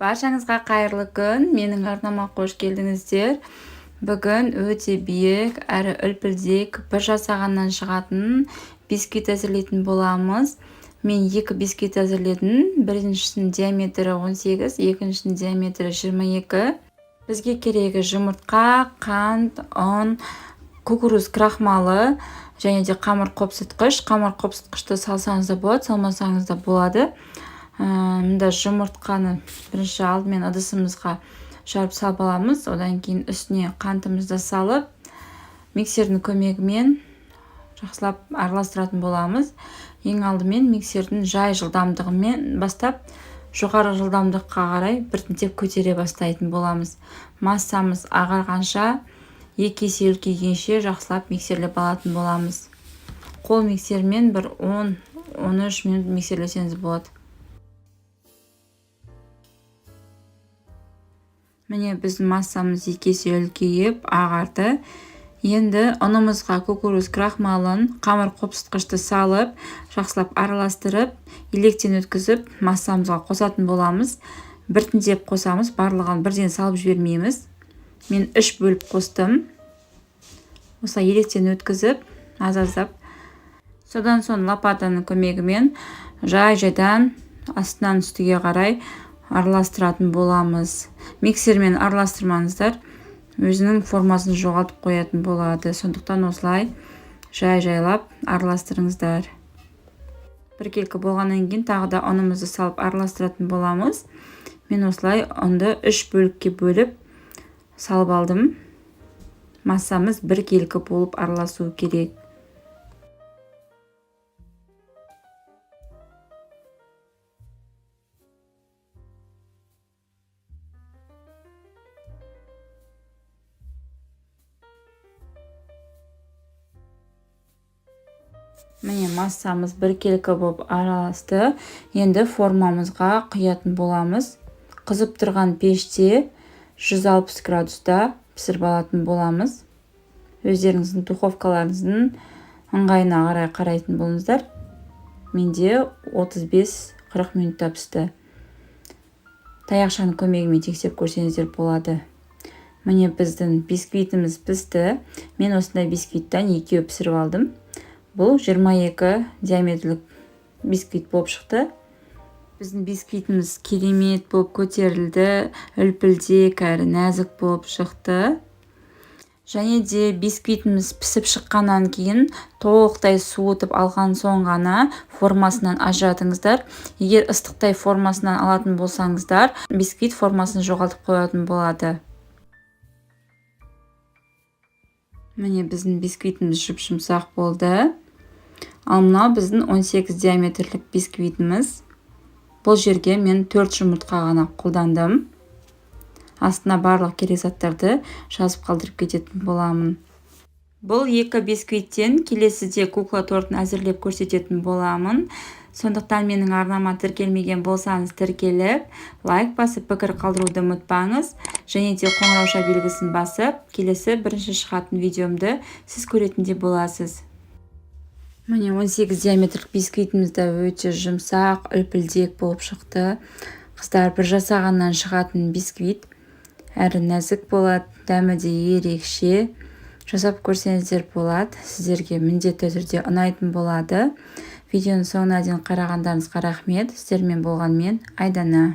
Баршаңызға қайырлы күн. Менің арнама қош келдіңіздер. Бүгін өте биік әрі үлпілдек бір жасағаннан шығатын бисквит әзірлейтін боламыз. Мен екі бисквит әзірледім. Біріншісінің диаметрі 18, екіншісінің диаметрі 22. Бізге керегі жұмыртқа, қант, ұн, кукуруз крахмалы және де қамыр қопсытқыш. Қамыр қопсытқышты салсаңыз да болады, салмасаңыз да болады. Мында жұмыртқаны бірінші алдымен ыдысымызға жарып салып аламыз. Одан кейін үстіне қантымызды салып, миксердің көмегімен жақсылап араластыратын боламыз. Ең алдымен миксердің жай жылдамдығымен бастап, жоғары жылдамдыққа қарай біртіндеп көтере бастайтын боламыз. Массамыз ағарғанша, екі есе үлкейгенше жақсылап миксерлеп алатын боламыз. Қол миксермен бір 10-13 минут миксерлесеңіз болады. Міне біздің массамыз екі есе үлкейіп ағарды. Енді ұнымызға кукуруз крахмалын, қамыр қопсытқышты салып, жақсылап араластырып, електен өткізіп, массамызға қосатын боламыз. Біртіндеп қосамыз, барлығын бірден салып жібермейміз. Мен 3 бөліп қостым. Осылай електен өткізіп, аз-аздап. Содан соң лопатаның көмегімен жай-жайдан астынан үстіге қарай араластыратын боламыз. Миксермен араластырмаңыздар, өзінің формасын жоғалтып қоятын болады. Сондықтан осылай жай-жайлап араластырыңыздар. Біркелкі болғаннан кейін тағы да ұнымызды салып араластыратын боламыз. Мен осылай ұнды 3 бөлікке бөліп салып алдым. Массамыз біркелкі болып араласуы керек. Міне массамыз біркелкі болып араласты. Енді формамызға құятын боламыз. Қызып тұрған пеште 160 градуста пісіріп алатын боламыз. Өздеріңіздің духовкаларыңыздың ыңғайына қарай қарайтын болыңыздар. Менде 35-40 минутта пісті. Таяқшаның көмегімен тексеріп көрсеңіздер болады. Міне біздің бисквитіміз пісті. Мен осындай бисквиттен екеу пісіріп алдым. Бұл 22 диаметрлік бисквит болып шықты. Біздің бисквитіміз керемет болып көтерілді, үлпілдек әрі нәзік болып шықты. Және де бисквитіміз пісіп шыққаннан кейін толықтай суытып алған соң ғана формасынан ажыратыңыздар. Егер ыстықтай формасынан алатын болсаңыздар, бисквит формасын жоғалтып қоятын болады. Міне біздің бисквитіміз жұп-жұмсақ болды. Ал мынау біздің 18 диаметрлік бисквитіміз. Бұл жерге мен 4 жұмыртқа ғана қолдандым. Астына барлық керек заттарды жазып қалдырып кететін боламын. Бұл екі бисквиттен келесіде кукла тортын әзірлеп көрсететін боламын. Сондықтан менің арнама тіркелмеген болсаңыз тіркеліп, лайк басып пікір қалдыруды ұмытпаңыз. Және де қоңырауша белгісін басып, келесі бірінші шығатын видеомды сіз көретінде боласыз. Міне 18 диаметрлік бисквитімізді өте жұмсақ, үлпілдек болып шықты. Қыздар бір жасағаннан шығатын бисквит әрі нәзік болады, дәмі де ерекше. Жасап көрсеңіздер болады, сіздерге міндетті түрде ұнайтын болады. Видеоның соңына дейін қарағандарыңызға рахмет. Сіздермен болған мен Айдана.